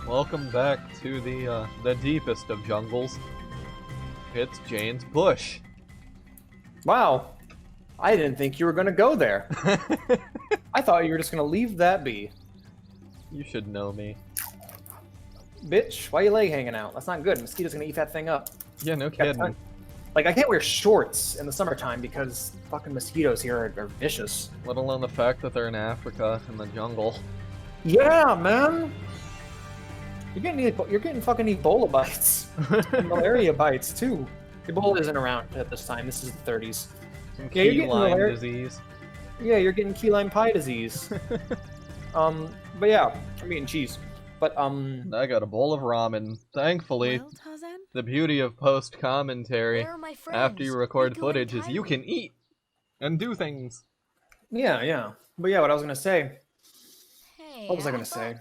Welcome back to the deepest of jungles. It's Jane's bush. Wow. I didn't think you were going to go there. I thought you were just going to leave that be. You should know me. Bitch, why your leg hanging out? That's not good. Mosquito's going to eat that thing up. Yeah, no kidding. Like, I can't wear shorts in the summertime because fucking mosquitoes here are vicious. Let alone the fact that they're in Africa, in the jungle. Yeah, man! You're getting fucking Ebola bites. And malaria bites, too. Ebola isn't around at this time. This is the 30s. Some Yeah, key lime disease. Yeah, you're getting key lime pie disease. But yeah, I'm eating cheese. But, I got a bowl of ramen. Thankfully, Well, Tarzan, the beauty of post-commentary where are my friends? after you record Nico and footage is you Kylie. can eat and do things. yeah. But yeah, what I was gonna say... Hey, What was I gonna say?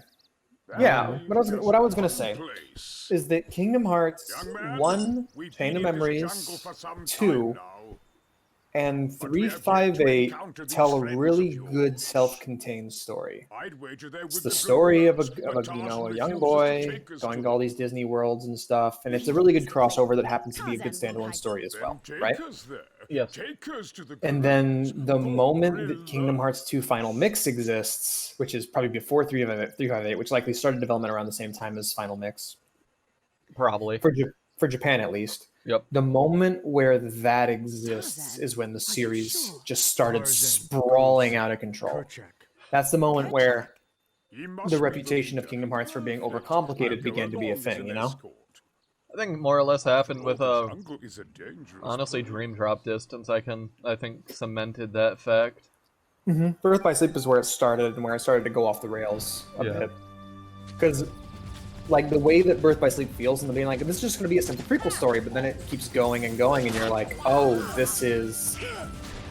That Yeah, means what I was gonna say place. is that Kingdom Hearts Young man, 1, we've Chain of been in this Memories, jungle for some 2, time now, and but we have yet to 358 encounter these tell a friends really of yours. good self-contained story. I'd wager they're It's with the the story of Goldbergs, but a Tarzan a young refuses to boy take us going to to all these Disney worlds and stuff, and it's a really good crossover that happens to be a good Tarzan won't standalone story as Then well, take right? us there. Yes. Take us to the And then Goldbergs. the Oh, moment that Kingdom Gorilla. Hearts 2 Final Mix exists, which is probably before 358, which likely started development around the same time as Final Mix, Probably. for Japan at least. Yep. The moment where that exists Tarzan, is when the you series sure? just started Tarzan sprawling goes out of control. Kerchak. That's the moment where He must the be reputation of leader. Kingdom Hearts for being Perfect. overcomplicated I'll go began to be a along as thing, an you know? escort. I think more or less happened with The jungle is a dangerous honestly place. Dream Drop Distance. I think cemented that fact. Birth by Sleep is where it started and where I started to go off the rails a Yeah. bit. Because, like, the way that Birth by Sleep feels in the beginning, like, this is just going to be a simple prequel story, but then it keeps going and going, and you're like, oh, this is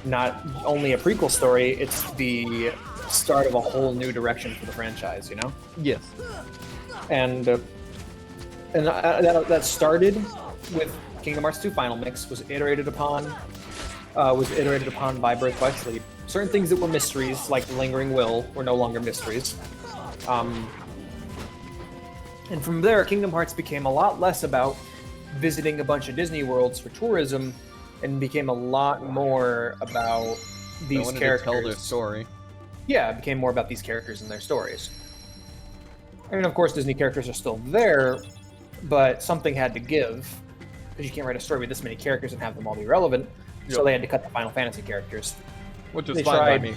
not only a prequel story, it's the start of a whole new direction for the franchise, you know? Yes. And that started with Kingdom Hearts 2 Final Mix, was iterated upon by Birth by Sleep. Certain things that were mysteries, like Lingering Will, were no longer mysteries. And from there, Kingdom Hearts became a lot less about visiting a bunch of Disney worlds for tourism, and became a lot more about They these wanted characters. to tell their story. Yeah, it became more about these characters and their stories. And of course, Disney characters are still there, but something had to give, because you can't write a story with this many characters and have them all be relevant. So Yep. they had to cut the Final Fantasy characters. Which is They fine tried. by me.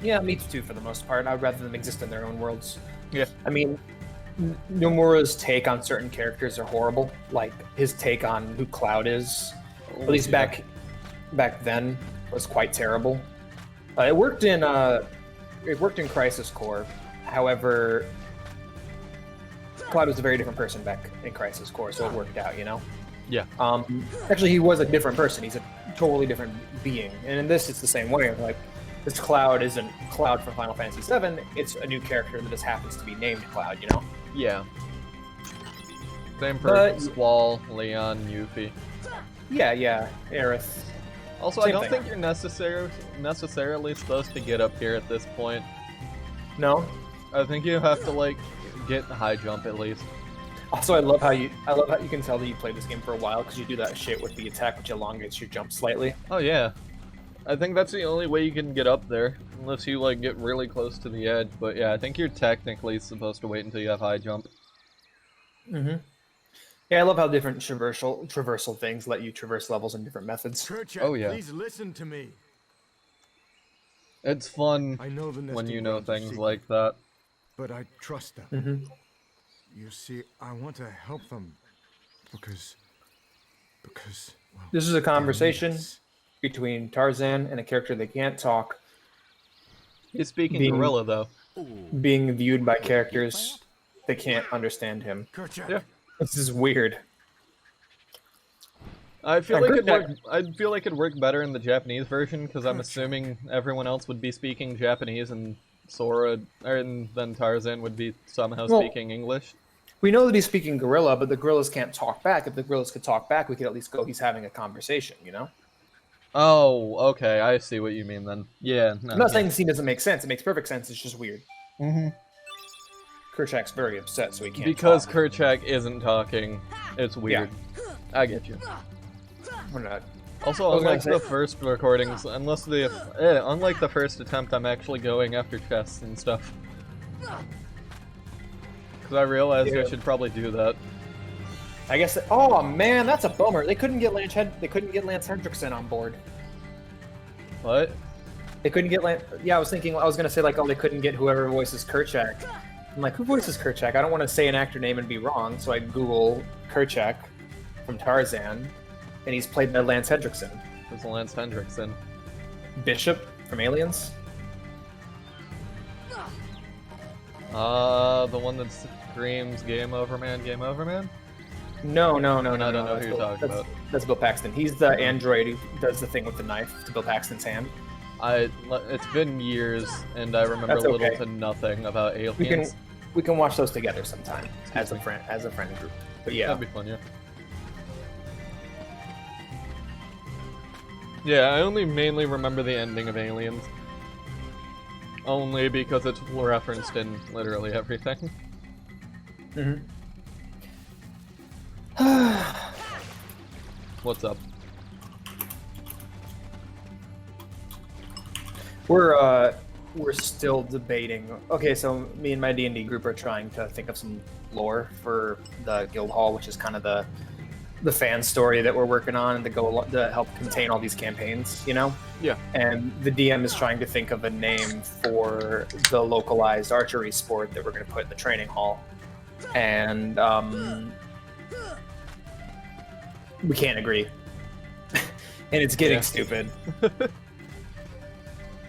Yeah, me too for the most part. I'd rather them exist in their own worlds. Yeah. I mean, Nomura's take on certain characters are horrible. Like his take on who Cloud is, at least Yeah. back then, was quite terrible. It worked in Crisis Core. However, Cloud was a very different person back in Crisis Core, so it worked out, you know. Yeah. Actually, he was a different person. He's a totally different being, and in this, it's the same way. Like, this Cloud isn't Cloud from Final Fantasy VII. It's a new character that just happens to be named Cloud, you know. Yeah. Same for But- Squall, Leon, Yuffie. Yeah, Aerith. Also, I Same don't thing. think you're necessarily supposed to get up here at this point. No. I think you have to like get high jump at least. Also, I love how you can tell that you played this game for a while because you do that shit with the attack, which elongates your jump slightly. Oh yeah. I think that's the only way you can get up there, unless you like get really close to the edge. But yeah, I think you're technically supposed to wait until you have high jump. Mm-hmm. Yeah, I love how different traversal things let you traverse levels in different methods. Kerchak, Oh, yeah. please listen to me. It's fun I know the when nesting you know grounds are things secret, like that. but I trust them. Mm-hmm. You see, I want to help them because, well, This is a they're conversation mates. between Tarzan and a character that can't talk, He's speaking Being- gorilla though. being viewed by characters that can't understand him. Kerchak, Yeah. This is weird. I feel I'm like good it'd at- work. I feel like it'd work better in the Japanese version because I'm assuming everyone else would be speaking Japanese and and then Tarzan would be somehow Well- speaking English. We know that he's speaking gorilla, but the gorillas can't talk back. If the gorillas could talk back, we could at least go, he's having a conversation, you know? Oh, okay, I see what you mean then. Yeah, no. I'm not saying the scene doesn't make sense. It makes perfect sense. It's just weird. Mm-hmm. Kerchak's very upset, so he can't Because talk. Kerchak isn't talking, it's weird. I get you. We're not. Also, was gonna unlike the first recordings, unless unlike the first attempt, I'm actually going after chests and stuff. Because I realized I should probably do that. I guess. Oh man, that's a bummer. They couldn't get Lance Hendrickson on board. What? They couldn't get Lance. Yeah, I was gonna say like, oh, they couldn't get whoever voices Kerchak. I'm like, who voices Kerchak? I don't want to say an actor name and be wrong, so I Google Kerchak from Tarzan, and he's played by Lance Hendrickson. There's Lance Hendrickson. Bishop from Aliens. The one that screams "Game over, man! Game over, man!" No. I don't know who you're talking about. That's Bill Paxton. He's the android who does the thing with the knife to Bill Paxton's hand. It's been years, and I remember That's little okay. to nothing about Aliens. We can watch those together sometime as a friend group. But yeah, That'd be fun, yeah. Yeah, I only mainly remember the ending of Aliens. Only because it's referenced in literally everything. What's up? we're still debating. Okay, so me and my D&D group are trying to think of some lore for the guild hall, which is kind of the fan story that we're working on and to help contain all these campaigns, you know? Yeah. And the DM is trying to think of a name for the localized archery sport that we're going to put in the training hall. And we can't agree. And it's getting stupid.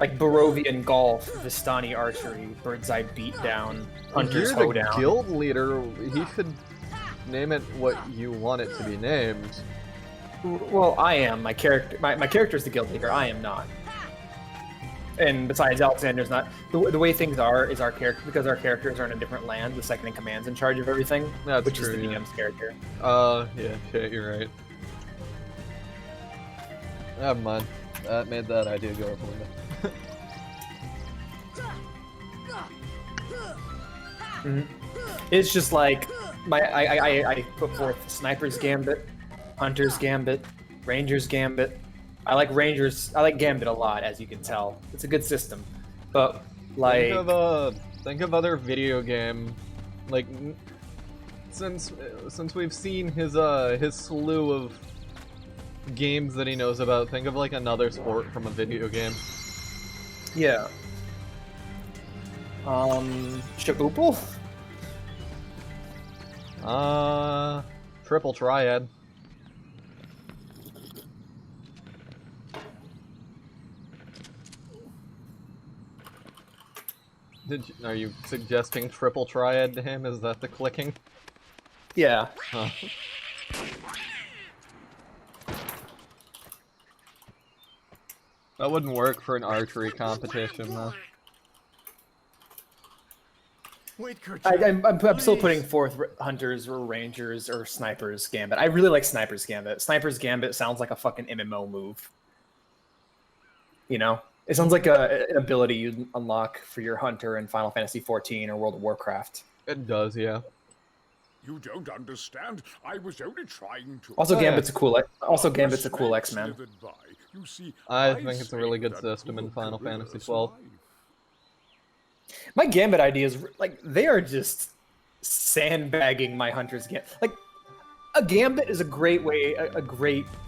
Like Barovian golf, Vistani archery, Bird's Eye beatdown, Hunter's You're the hoedown. guild leader. He should name it what you want it to be named. Well, I am. My character's the guild leader. I am not. And besides, Alexander's not. The way things are is because our characters are in a different land, the second in command's in charge of everything, That's which true, is the yeah. DM's character. Yeah, shit, you're right. Never mind. That made that idea go out the window. It's just like I put forth Sniper's Gambit, Hunter's Gambit, Ranger's Gambit. I like Gambit a lot, as you can tell. It's a good system, but like think of other video game, like since we've seen his slew of games that he knows about. Think of like another sport from a video game. yeah. Shaboople? Triple Triad. Are you suggesting Triple Triad to him? Is that the clicking? Yeah. Huh. That wouldn't work for an archery competition, though. Wait, Kerchak. I'm still putting forth Hunters or Rangers or Snipers Gambit. I really like Snipers Gambit. Snipers Gambit sounds like a fucking MMO move. You know? It sounds like an ability you unlock for your Hunter in Final Fantasy XIV or World of Warcraft. It does, yeah. You don't understand. I was only trying to. Also, Oh, yeah. Gambit's a cool X-Man. You see, I think it's a really say good that system in you Final can Fantasy live XII. life. My Gambit ideas, like, they are just sandbagging my Hunter's Gambit. Like, a Gambit is a great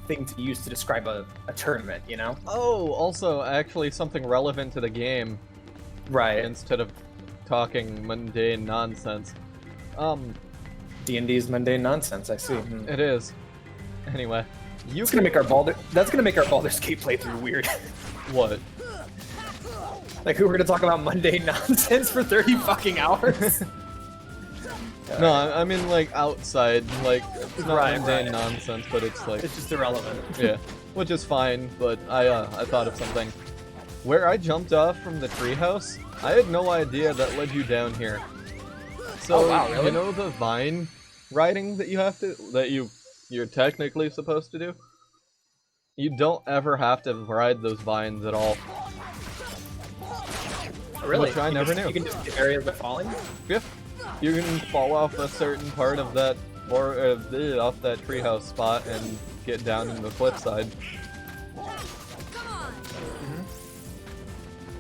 thing to use to describe a tournament, you know? Oh, also, actually, something relevant to the game Right. instead of talking mundane nonsense. D&D's mundane nonsense, I see. It is. Anyway, That's gonna make our Baldur's Gate playthrough weird. what? Like, we're gonna talk about mundane nonsense for 30 fucking hours? No, I mean like outside, like it's not Right, mundane right. nonsense, but it's like It's just irrelevant. yeah, which is fine. But I thought of something. Where I jumped off from the treehouse, I had no idea that led you down here. So Oh, wow, really? you know the vine riding that you're technically supposed to do? You don't ever have to ride those vines at all. Really? Which I You never just- knew. You can just get areas of falling? Yeah, you can fall off a certain part of that, or off that treehouse spot and get down in the cliffside.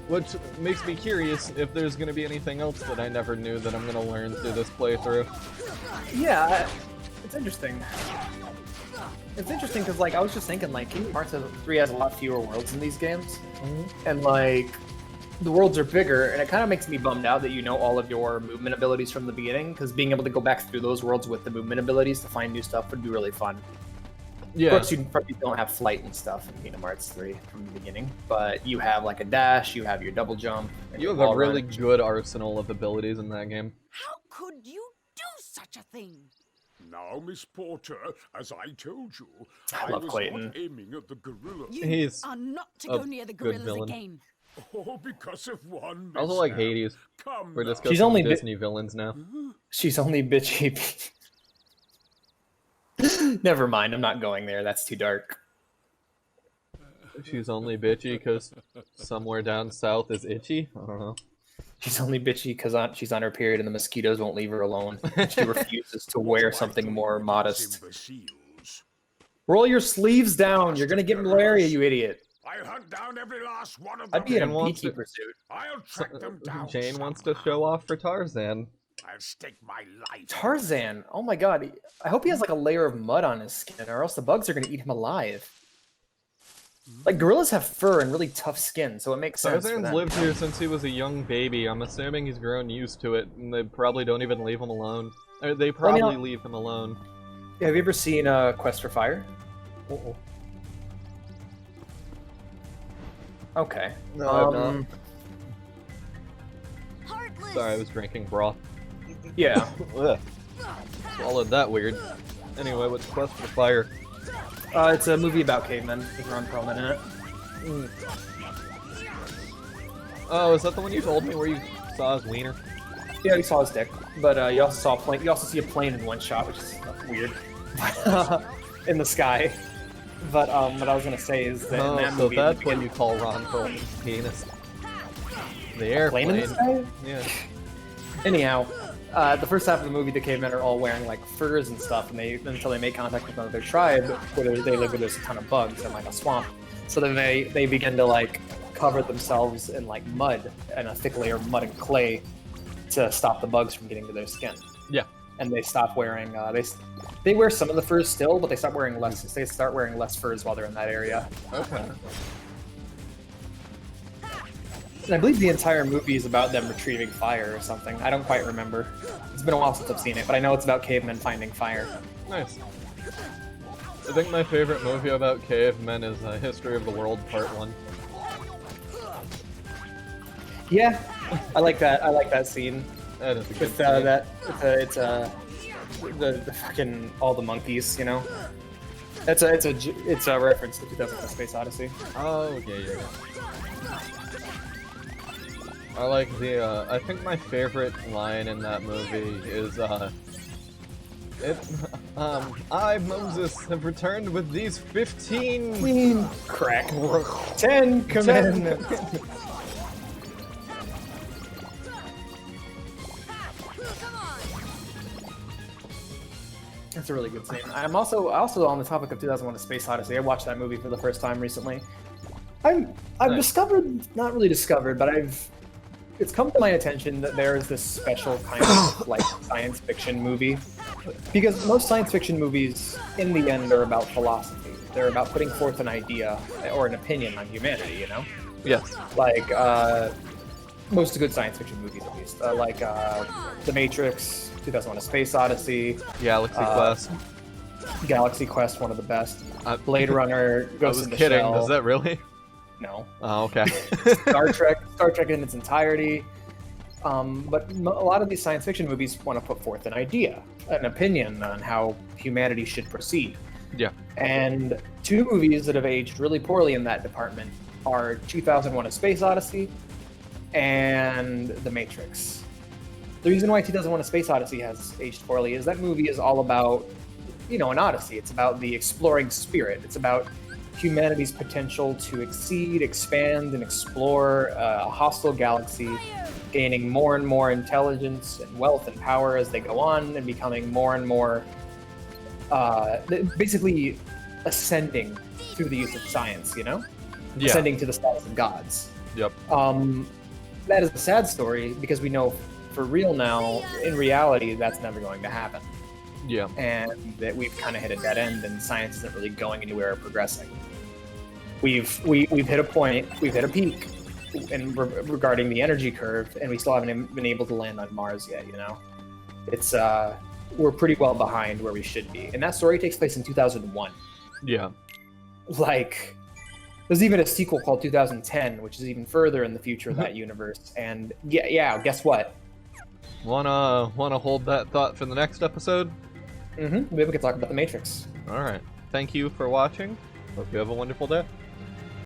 Which makes me curious if there's going to be anything else that I never knew that I'm going to learn through this playthrough. Yeah, it's interesting. It's interesting because, like, I was just thinking, like, Kingdom Hearts 3 has a lot fewer worlds in these games. And, like, the worlds are bigger, and it kind of makes me bummed out that you know all of your movement abilities from the beginning, because being able to go back through those worlds with the movement abilities to find new stuff would be really fun. Yeah. Of course, you probably don't have flight and stuff in Kingdom Hearts 3 from the beginning, but you have, like, a dash, you have your double jump. And You your have a wall really run. good arsenal of abilities in that game. How could you do such a thing? Now, Miss Porter, as I told you, I love was Clayton. not aiming at the gorilla. You He's are not to a go near the good gorillas villain. again. Oh, because of one I also like mishap. Hades. Come We're now. discussing She's only Disney villains now. She's only bitchy. Never mind, I'm not going there. That's too dark. She's only bitchy because somewhere down south is itchy? I don't know. She's only bitchy because she's on her period and the mosquitoes won't leave her alone. She refuses to wear something more modest. Imbeciles. Roll your sleeves down. You're gonna get malaria, you idiot. I'll hunt down every last one of them. I'd be in a Jane wants beekeeper to- pursuit. I'll track them down. Jane wants to show off for Tarzan. I'll stake my life. Tarzan. Oh my god. I hope he has like a layer of mud on his skin, or else the bugs are gonna eat him alive. Like gorillas have fur and really tough skin, so it makes sense. For Tarzan's them. lived here since he was a young baby. I'm assuming he's grown used to it, and they probably don't even leave him alone. Or they Well, I mean, probably leave him alone. Yeah, have you ever seen Quest for Fire? Okay. No, I've not. Heartless. Sorry, I was drinking broth. Yeah. Ugh. Swallowed that weird. Anyway, what's Quest for Fire? It's a movie about cavemen. With Ron Perlman in it. Oh, is that the one you told me where you saw his wiener? Yeah, you saw his dick, but you also saw a plane. You also see a plane in one shot, which is weird, in the sky. But what I was gonna say is that in Oh, that so movie, that's what you call Ron Perlman's penis. The airplane. plane in the sky. Yeah. Anyhow, the first half of the movie, the cavemen are all wearing like furs and stuff, and until they make contact with another tribe where they live where there's a ton of bugs and like a swamp. So then they begin to like cover themselves in like mud and a thick layer of mud and clay to stop the bugs from getting to their skin. Yeah. And they stop wearing they wear some of the furs still, but they stop wearing less. They start wearing less furs while they're in that area. Okay. And I believe the entire movie is about them retrieving fire or something. I don't quite remember. It's been a while since I've seen it, but I know it's about cavemen finding fire. Nice. I think my favorite movie about cavemen is History of the World Part 1. Yeah, I like that. I like that scene That is a good with scene. the fucking all the monkeys. You know, it's a reference to 2001: Space Odyssey. Oh, yeah. I like the, I think my favorite line in that movie is, I, Moses, have returned with these 15... Crack. 10 commandments. That's a really good scene. I'm also on the topic of 2001: A Space Odyssey. I watched that movie for the first time recently. I've Nice. discovered, not really discovered, but it's come to my attention that there is this special kind of like science fiction movie, because most science fiction movies in the end are about philosophy. They're about putting forth an idea or an opinion on humanity, you know? Yes. Like most good science fiction movies, at least. Like The Matrix, 2001: A Space Odyssey, Galaxy Quest. Galaxy Quest, one of the best. I- Blade Runner, I Ghost was in the kidding, Shell. does that really? No. Oh, okay. Star Trek in its entirety. But a lot of these science fiction movies want to put forth an idea, an opinion on how humanity should proceed. Yeah. And two movies that have aged really poorly in that department are 2001: A Space Odyssey and The Matrix. The reason why 2001: A Space Odyssey has aged poorly is that movie is all about, an odyssey. It's about the exploring spirit. It's about humanity's potential to exceed, expand, and explore a hostile galaxy, gaining more and more intelligence and wealth and power as they go on, and becoming more and more, basically ascending through the use of science, you know? Yeah. Ascending to the status of gods. Yep. That is a sad story because we know for real now, in reality, that's never going to happen. Yeah. And that we've kind of hit a dead end, and science isn't really going anywhere or progressing. We've hit a point, we've hit a peak, regarding the energy curve, and we still haven't been able to land on Mars yet. You know, it's we're pretty well behind where we should be. And that story takes place in 2001. Yeah. Like, there's even a sequel called 2010, which is even further in the future of that universe. And yeah, guess what? Wanna hold that thought for the next episode? Maybe we can talk about the Matrix. All right. Thank you for watching. Hope you have a wonderful day.